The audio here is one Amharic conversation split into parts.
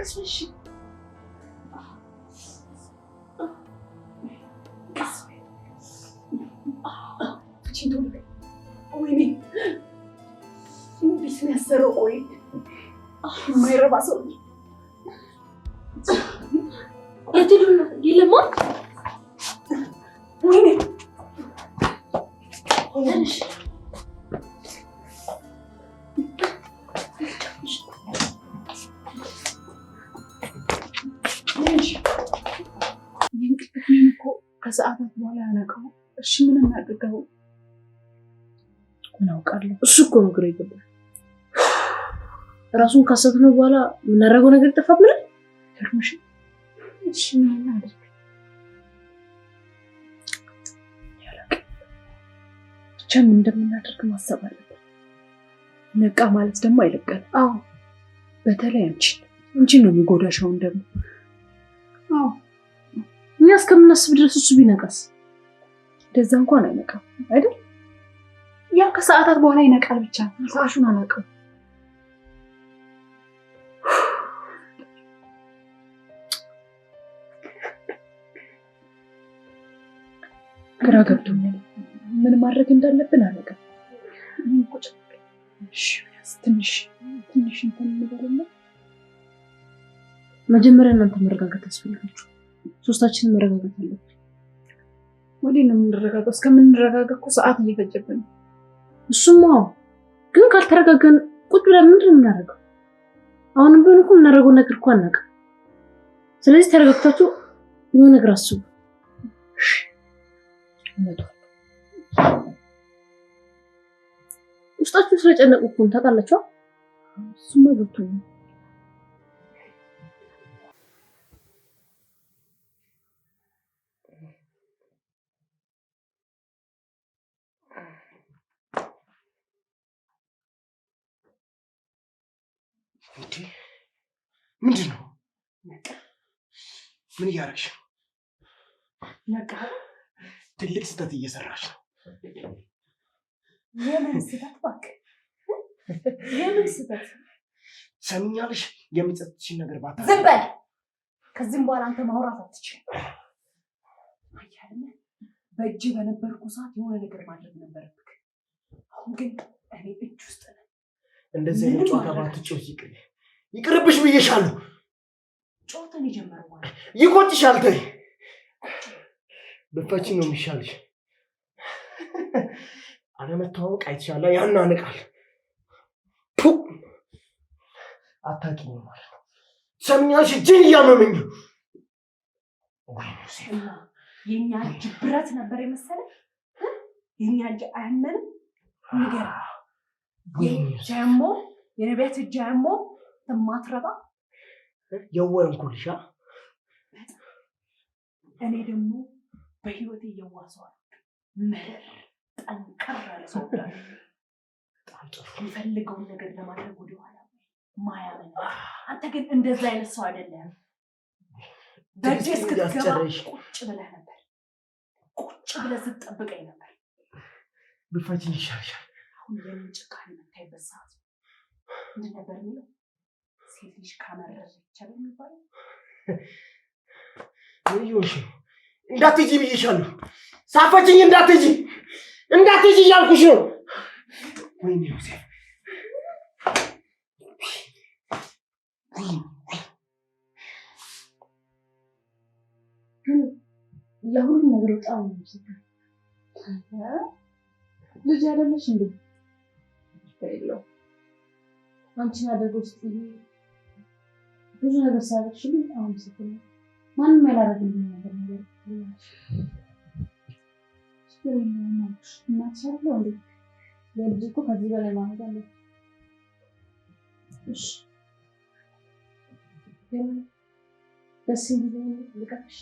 ቀስበሽ ወይኔ እንዴት ነው ያሰረው? ቆይ የማይረባ ሰው የትሉ ነው ይለማ ወይኔ ትንሽ ከሰዓታት በኋላ ያነቀው። እሺ ምን እናድርገው? ምን አውቃለሁ። እሱ እኮ ነው ግራ ይገባል። ራሱን ካሰብነው በኋላ የምናደርገው ነገር ጠፋብናል። ተርምሽ እሺ ምን እናድርግ? ብቻ ምን እንደምናደርግ ማሰብ አለብን። ነቃ ማለት ደግሞ አይለቀንም። አዎ በተለይ አንቺ ነው የሚጎዳሽ። አሁን ደግሞ አዎ እኛ እስከምናስብ ድረስ እሱ ቢነቃስ? እንደዛ እንኳን አይነቃም አይደል? ያው ከሰዓታት በኋላ ይነቃል። ብቻ ሰዓቱን አናውቅም። ግራ ገብቶኛል። ምን ማድረግ እንዳለብን አላውቅም። ትንሽ እንትን እንበልና መጀመሪያ እናንተ መረጋጋት ያስፈልጋችሁ። ሶስታችንን መረጋጋት አለብን። ወዴት ነው የምንረጋጋው? እስከምንረጋጋ እኮ ሰዓት እየፈጀብን ነው። እሱማ ግን ካልተረጋጋን ቁጭ ብለን ምንድን ነው የምናደርገው? አሁንም ቢሆን እኮ የምናደርገው ነገር እኮ አናውቅም። ስለዚህ ተረጋግታችሁ የሆነ ነገር አስቡ። ውስጣችሁ ስለጨነቁ እኮ ታውቃላችሁ። እሱማ ገብቶኛል። እንዴ ምንድን ነው? ምን እያደረግሽ ነው? ነቃ። ትልቅ ስህተት እየሰራሽ ነው። የምን ስህተት እባክህ? የምን ስህተት? ሰምኛለሽ? የሚጸጽትሽን ነገር ባታ ዝም በል። ከዚህም በኋላ አንተ ማውራት አትችልም። አያለህ በእጅ በነበርኩ ሰዓት የሆነ ነገር ማድረግ ነበረብክ። አሁን ግን እኔ እጅ ውስጥ ነኝ። እንደዚህ አይነት ጨዋታ ባትጫወቺ ይቅርብሽ ብዬሻለሁ። ጨዋታን የጀመረው ማለት ይቆጭሻል። ተይ ብትፈቺ ነው የሚሻልሽ። አለመተዋወቅ አይተሻላ ያናንቃል። አታውቂኝም ማለት ነው። ሰምኛሽ እጅን እያመመኝ ነው። እና የኛ እጅ ብረት ነበር የመሰለ? የኛ እጅ አያመንም? ንገረኝ። ጀሞ የነቢያት እጅ አያሞ ማትረባ የወንኩልሻ። እኔ ደግሞ በህይወቴ እየዋሰዋል መረር ጠንከር ያለ ሰው ዳል የሚፈልገውን ነገር ለማድረግ ወደኋላ ማያምን። አንተ ግን እንደዛ አይነት ሰው አይደለም። በእጅ እስክትገባ ቁጭ ብለህ ነበር። ቁጭ ብለህ ስትጠብቀኝ ነበር። ብትፈቺ ይሻልሻል። አሁን የምን ጭካኔ የምታይበት ሰዓት ነው። ምንድን ነበር የሚለው? ሴት ልጅ ካመረረች ይቻላል የሚባለው። ምን ይሆንሽ ነው? እንዳትሄጂ ብዬሻለሁ። ሳፈችኝ። እንዳትሄጂ እያልኩሽ ነው። ወይኔ ዮሴፍ ለሁሉም ነገር በጣም ልጅ አይደለሽ እንዴ? የለው አንቺን አደረገ ውስጥ ብዙ ነገር ሳያደርግልኝ አሁን ስትል ማንም ያላደረግልኝ ነገር እናትሻለሁ እንዴ? ለልጅ እኮ ከዚህ በላይ ማድረግ አለብሽ። እሺ ደስ እንዲለኝ ልቀቅሽ።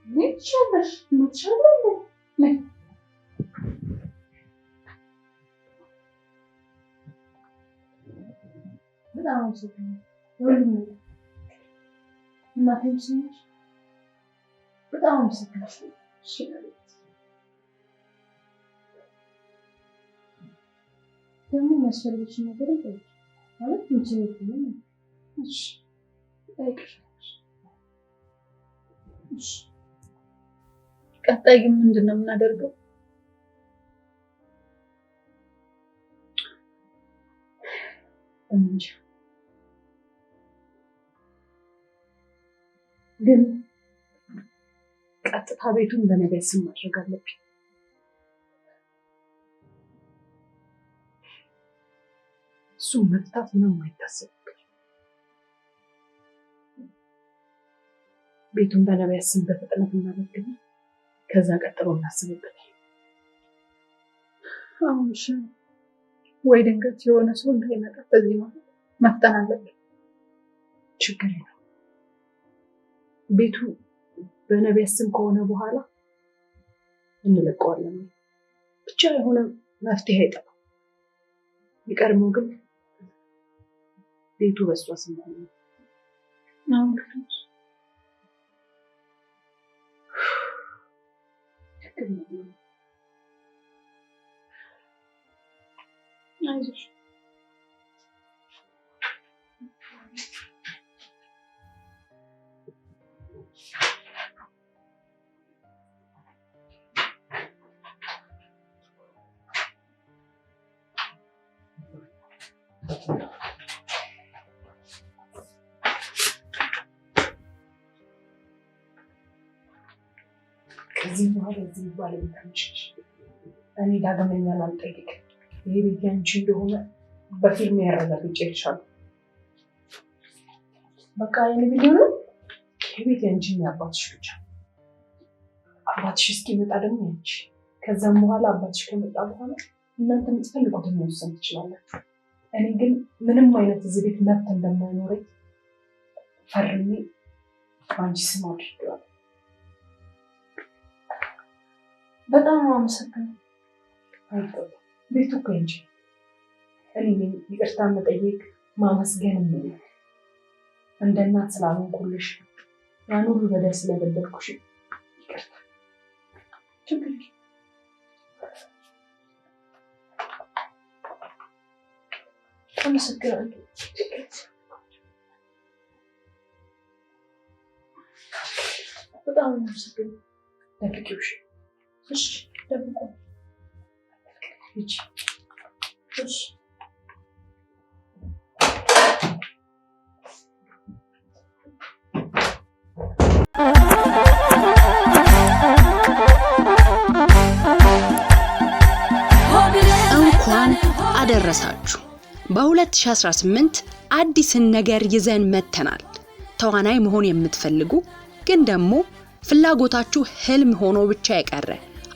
ምን ትሻለሽ? እናትሻለሁ እንዴ? ነይ በጣም አመሰግናለሁ ለሁሉም ነገር እናቴም ስነሽ በጣም አመሰግናለሁ። እሺ ደግሞ የሚያስፈልግሽን ነገር እንጠይቅ ማለት ምችል ነው። እሺ ቀጣይ ግን ምንድን ነው የምናደርገው? እንጂ ግን ቀጥታ ቤቱን በነቢያት ስም ማድረግ አለብኝ። እሱም መፍታት ምንም አይታሰብም። ቤቱን በነቢያት ስም በፍጥነት እናደርግና ከዛ ቀጥሎ እናስብበት። አሁን እሺ፣ ወይ ድንገት የሆነ ሰው እንዳይመጣ በዚህ ማለት መፍጠን አለብን። ችግር የለም። ቤቱ በነቢያት ስም ከሆነ በኋላ እንለቀዋለን። ብቻ የሆነ መፍትሄ አይጠፋም። የሚቀድመው ግን ቤቱ በሷ ስም ነው። አይዞሽ ከዚህ በኋላ እዚህ ባለቤት አንቺ እኔ ዳግመኛ ላልጠይቅ። ይሄ ቤት ያንቺ እንደሆነ በፊልም ያረጋግጬልሻለሁ። በቃ የኔ ቤት ነው። ይሄ ቤት ያንቺ እና አባትሽ ብቻ። አባትሽ እስኪመጣ ደግሞ ያንቺ። ከዛም በኋላ አባትሽ ከመጣ በኋላ እናንተ የምትፈልጉትን መወሰን ትችላላችሁ። እኔ ግን ምንም አይነት እዚህ ቤት መብት እንደማይኖረኝ ፈርሜ አንቺ ስም አድርጌዋለሁ። በጣም አመሰግናለሁ። አይደለም ቤቱ እኮ እንጂ እኔ ይቅርታ መጠየቅ ማመስገን ምን እንደ እናት ስላልሆንኩልሽ ያን ሁሉ በደል ስለበደልኩሽ ይቅርታ። ችግር የለም። አመሰግናለሁ። በጣም አመሰግናለሁ። ደብቂውሽ እሺ፣ ደብቆ እሺ፣ እሺ። እንኳን አደረሳችሁ። በ2018 አዲስን ነገር ይዘን መተናል። ተዋናይ መሆን የምትፈልጉ ግን ደግሞ ፍላጎታችሁ ህልም ሆኖ ብቻ የቀረ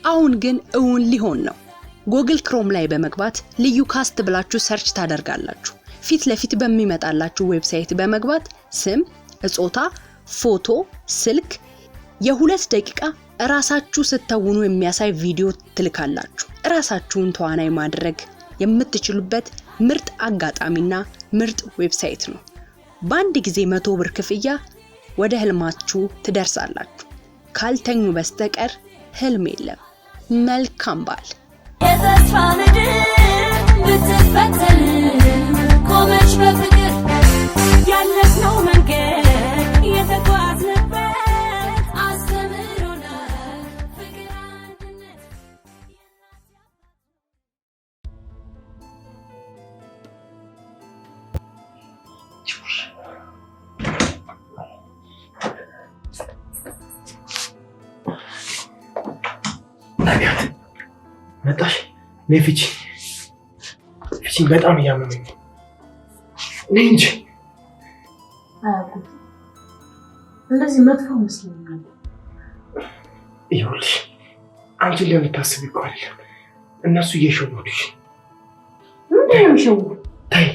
አሁን ግን እውን ሊሆን ነው። ጉግል ክሮም ላይ በመግባት ልዩ ካስት ብላችሁ ሰርች ታደርጋላችሁ። ፊት ለፊት በሚመጣላችሁ ዌብሳይት በመግባት ስም፣ እጾታ፣ ፎቶ፣ ስልክ የ2 ደቂቃ ራሳችሁ ስተውኑ የሚያሳይ ቪዲዮ ትልካላችሁ። ራሳችሁን ተዋናይ ማድረግ የምትችሉበት ምርጥ አጋጣሚና ምርጥ ዌብሳይት ነው። በአንድ ጊዜ 100 ብር ክፍያ ወደ ህልማችሁ ትደርሳላችሁ። ካልተኙ በስተቀር ህልም የለም። መልካም በዓል። የተስፋ ምድር ብትፈተን ቆመች በፍቅር ያለፍነው መንገድ የተጓዝንበት አስተምሮናል ፍቅር አንድነት። መጣሽ? ነይ ፍቺ። ፍቺ በጣም እያመመኝ ነው። ነይ እንጂ። አያውቁት እንደዚህ መጥፎ መስሎኛል። ይኸውልሽ አንቺን ለምታስቢ እኮ አይደለም፣ እነሱ እየሸወዱሽ። ምንድን ነው የሚሸውዱ? ተይ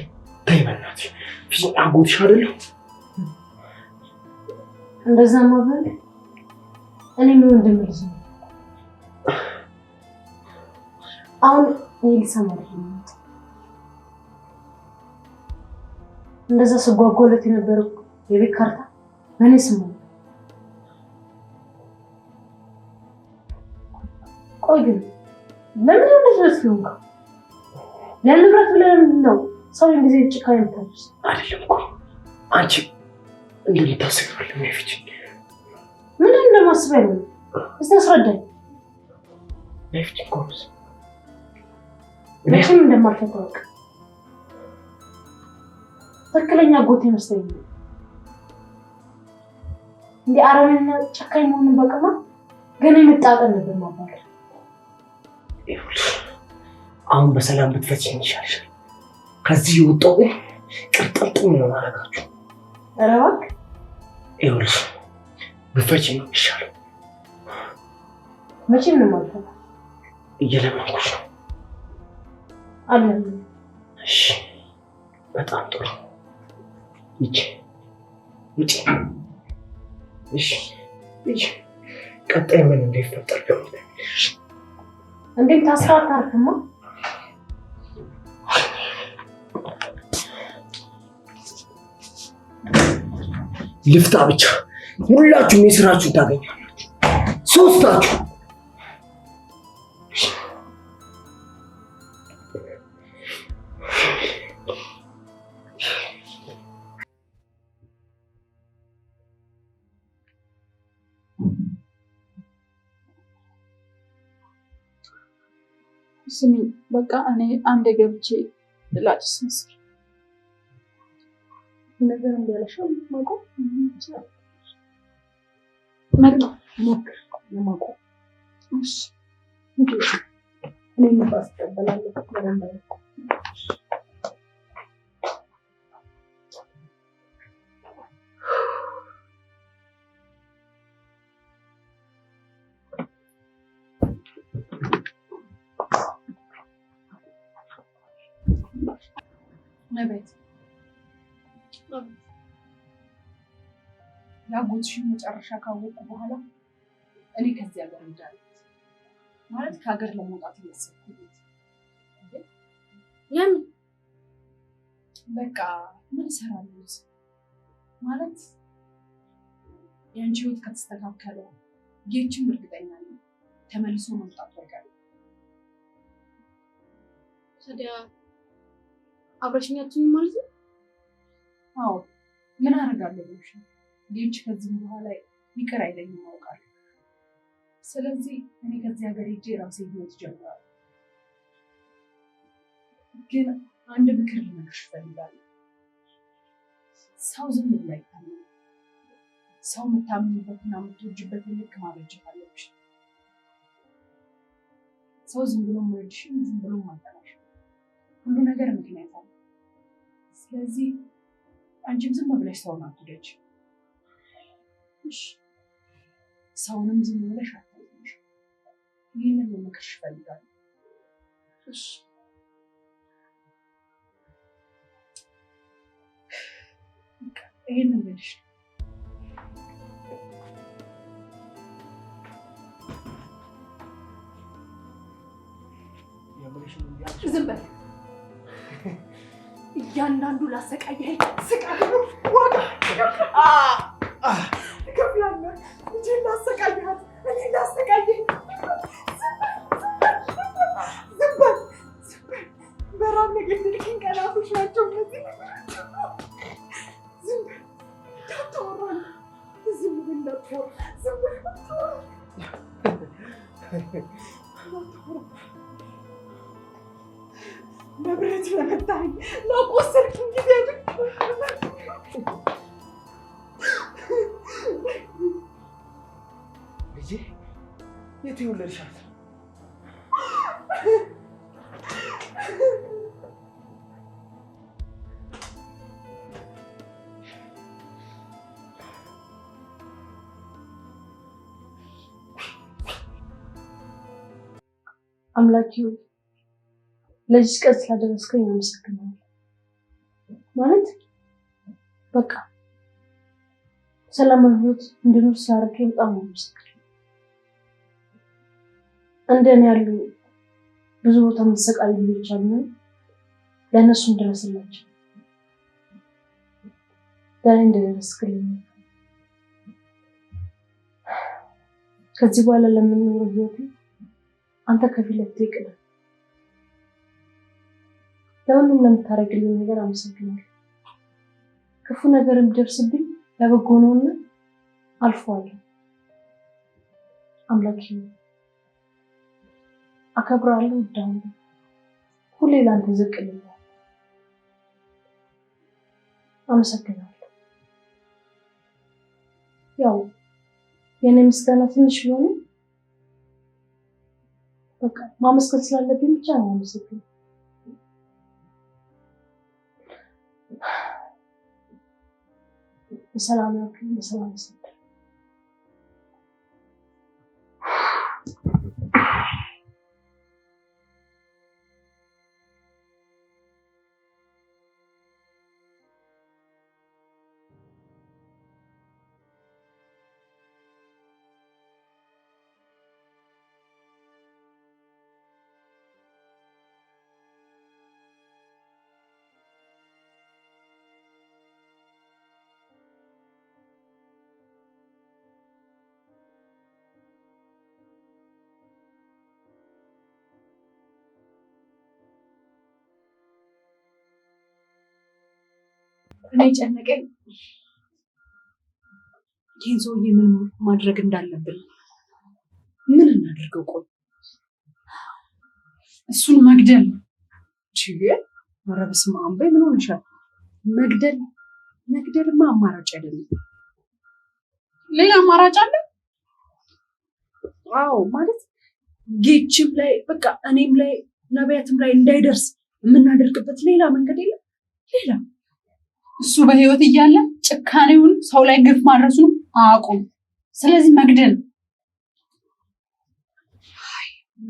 ተይ በእናትሽ። ፍቺ አጎትሽ አይደለም? እንደዛ ማበል እኔ ምን እንደምልሽ ነው። አሁን ይልሰማ ነው። እንደዛ ስጓጓለት የነበረው የቤት ካርታ በእኔ ስም ነው። ቆይ ግን ለምን እንደዚህ ነው? ለንብረት ብለህ ነው ሰው ጊዜ ጭካ የምታደርስ? አይደለም እኮ አንቺ እንደምታስቢው ፊች ምን እንደማስብ አይደለም። እስቲ አስረዳኝ። ፊች ኮርስ መቼም እንደማልፈታው ትክክለኛ አጎቴ መስለኝ እንደ አረመኔና ጨካኝ መሆኑን በቀማ ገና የመጣጠን ነበር ማባረር። አሁን በሰላም ብትፈቺኝ ይሻልሻል። ከዚህ የወጣው ግን ቅርጥምጥም ነው ማረጋችሁ። ኧረ እባክህ ይኸውልሽ ብትፈቺኝ ነው ይሻለው። መቼም ነው የማልፈታው። እየለመንኩሽ ነው። አለምን። እሺ በጣም ጥሩ። ይቺ ውጪ። እሺ ይቺ ቀጣይ ምን እንደሚፈጠር ገምተሽ እንዴት ታስራ አታርፍማ? ልፍታ ብቻ ሁላችሁም የስራችሁን ታገኛላችሁ። ሶስታችሁ ስሚ በቃ እኔ አንድ ገብቼ ላጭስ መስል ነገር እንዲያለሻው ማቆም ይችላል። መጣ ሞክር ለማቆም እሺ እንዴ እኔ ንፋስ ተቀበላለሁ ለረንዳው ነቤት ያጎትሽን መጨረሻ ካወቅኩ በኋላ እኔ ከዚህ ሀገር ሄዳለሁ ማለት ከሀገር ለመውጣት እያሰብኩት ያን በቃ ምን እሰራለሁ ማለት የአንቺ ህይወት ከተስተካከለ ጌችም እርግጠኛ ነኝ ተመልሶ መምጣቱ አይቀርም። ታዲያ አብረሽኛቱኝ ማለት ነው? አዎ ምን አደርጋለሁ ብለሽ ነው? ጌች ከዚህ በኋላ ይቅር አይለኝም አውቃለሁ። ስለዚህ እኔ ከዚህ ሀገር ሄጄ ራሴ ህይወት ጀምራለሁ። ግን አንድ ምክር ልነግርሽ እፈልጋለሁ። ሰው ዝም ብሎ አይታመንም። ሰው የምታምኝበትና የምትወጂበትን ልክ ማበጀት አለብሽ። ሰው ዝም ብሎ ወድሽም ዝም ብሎ ማጠናሽ ሁሉ ነገር ምክንያት አለ። ስለዚህ አንቺም ዝም ብለሽ ሰውን አትውደጂ። እሺ ሰውንም ዝም ብለሽ አታውቂሽ። ይህንን ልመክርሽ እፈልጋለሁ። እሺ ይህንን ልልሽ ነው። ዝም በል። እያንዳንዱ ላሰቃየኸኝ ስቃይ ነው ዋጋ እከፍላለሁ። ልጄን ላሰቃየሃት፣ እኔን ላሰቃየኝ። ዝም በል። በራብ የገደልከኝ ቀናቶች ናቸው እነዚህ። ዝም በል እንዳታወራ፣ ዝም በል እንዳታወራ፣ ዝም በል እንዳታወራ። በብረት ለመታኝ ላቆሰልክኝ ጊዜ ልጄ የት የወለድሻት? አምላኬ ለዚህ ቀን ስላደረስከኝ አመሰግናለሁ። ማለት በቃ ሰላማዊ ህይወት እንድኖር ስላደረገኝ በጣም አመሰግናለሁ። እንደኔ ያሉ ብዙ ቦታ የሚሰቃዩ ልጆች አሉ። ለእነሱም ድረስላቸው። ለእኔ እንደደረስክልኝ ከዚህ በኋላ ለምንኖረው ህይወት አንተ ከፊት ለፊቴ ቅደም። ለሁሉም ለምታደርግልኝ ነገር አመሰግናለሁ። ክፉ ነገር ቢደርስብኝ ለበጎ ነውና አልፏል። አምላኬ አከብራለሁ፣ እወዳለሁ። ሁሌ ላንተ ዝቅ እላለሁ። አመሰግናለሁ። ያው የኔ ምስጋና ትንሽ ቢሆንም በቃ ማመስገን ስላለብኝ ብቻ ነው አመሰግናለሁ። በሰላም ያውክል፣ በሰላም ይሰጥ። እኔ ጨነቀኝ። ይህን ሰውዬ ምን ማድረግ እንዳለብን ምን እናደርገው? ቆይ እሱን መግደል ችግር? ኧረ በስመ አብ በይ። ምን ሆነሻል? መግደልማ አማራጭ አይደለም። ሌላ አማራጭ አለ? አዎ ማለት ጌችም ላይ በቃ እኔም ላይ ነቢያትም ላይ እንዳይደርስ የምናደርግበት ሌላ መንገድ የለም? ሌላ እሱ በህይወት እያለ ጭካኔውን ሰው ላይ ግፍ ማድረሱን አያውቁም። ስለዚህ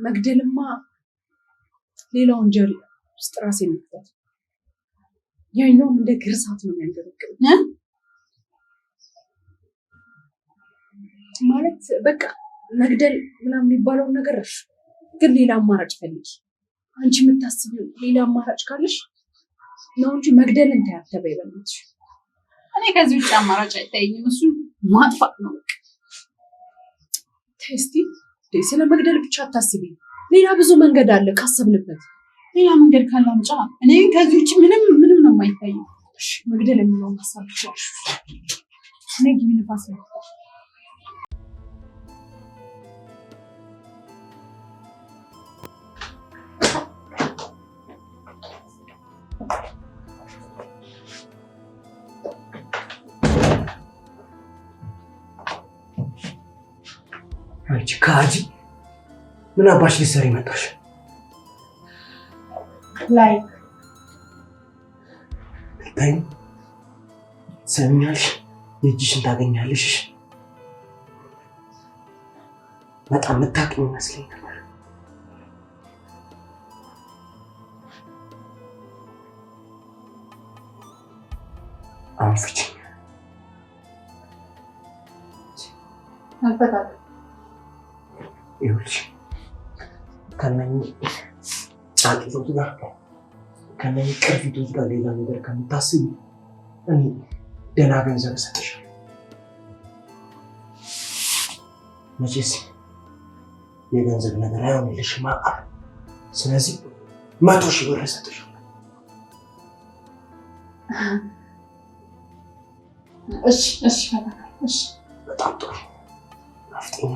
መግደልማ ሌላ ወንጀል ውስጥ ራሴ መክተት፣ ያኛውም እንደ ግርሳት ነው የሚያንገበግበው። ማለት በቃ መግደል ምናምን የሚባለውን ነገር ግን ሌላ አማራጭ ፈልጊ። አንቺ የምታስቢው ሌላ አማራጭ ካለሽ ነው እንጂ መግደልን ተያተበ ይበልጥ። እኔ ከዚህ ውጭ አማራጭ አይታየኝም። እሱን ማጥፋት ነው በቃ። ቴስቲ ስለ መግደል ብቻ አታስቢ። ሌላ ብዙ መንገድ አለ ካሰብንበት። ሌላ መንገድ ካለ አምጪ። እኔ ከዚህ ውጭ ምንም ነው የማይታየኝ። እሺ መግደል የሚለው ሀሳብ ብቻ እኔ ግቢ ንፋስ ነው። አንቺ ካጂ ምን አባሽ ልትሰሪ መጣሽ? ታይ ሰሚያልሽ የእጅሽን ታገኛለሽ። በጣም የምታውቂው ይመስለኝ ነበር። አንፍች አልፈታም። ይኸውልሽ ከነኚህ ጫጩቶች ጋር ከነኚህ ቅርፊቶች ጋር ሌላ ነገር ከምታስቢ እኔ ደህና ገንዘብ እሰጥሻለሁ። መቼስ የገንዘብ ነገር አይሆንልሽም። ስለዚህ 100,000 ብር እሰጥሻለሁ። እሺ ፈታለሁ። እሺ በጣም ጥሩ አፍጥኛ።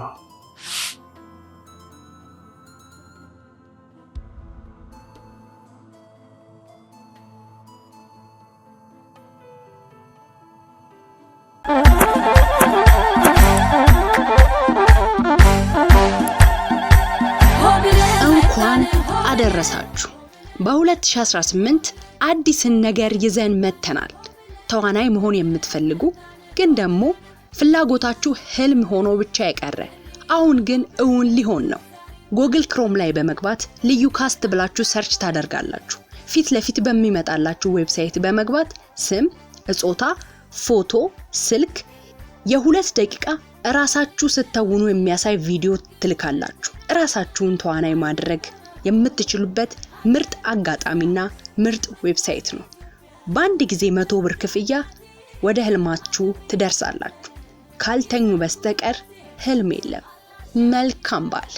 እንኳን አደረሳችሁ። በ2018 አዲስን ነገር ይዘን መተናል። ተዋናይ መሆን የምትፈልጉ ግን ደግሞ ፍላጎታችሁ ህልም ሆኖ ብቻ የቀረ አሁን ግን እውን ሊሆን ነው። ጉግል ክሮም ላይ በመግባት ልዩ ካስት ብላችሁ ሰርች ታደርጋላችሁ። ፊት ለፊት በሚመጣላችሁ ዌብሳይት በመግባት ስም፣ እጾታ፣ ፎቶ፣ ስልክ የ2 ደቂቃ ራሳችሁ ስተውኑ የሚያሳይ ቪዲዮ ትልካላችሁ። ራሳችሁን ተዋናይ ማድረግ የምትችሉበት ምርጥ አጋጣሚና ምርጥ ዌብሳይት ነው። በአንድ ጊዜ 100 ብር ክፍያ ወደ ህልማችሁ ትደርሳላችሁ። ካልተኙ በስተቀር ህልም የለም። መልካም በዓል።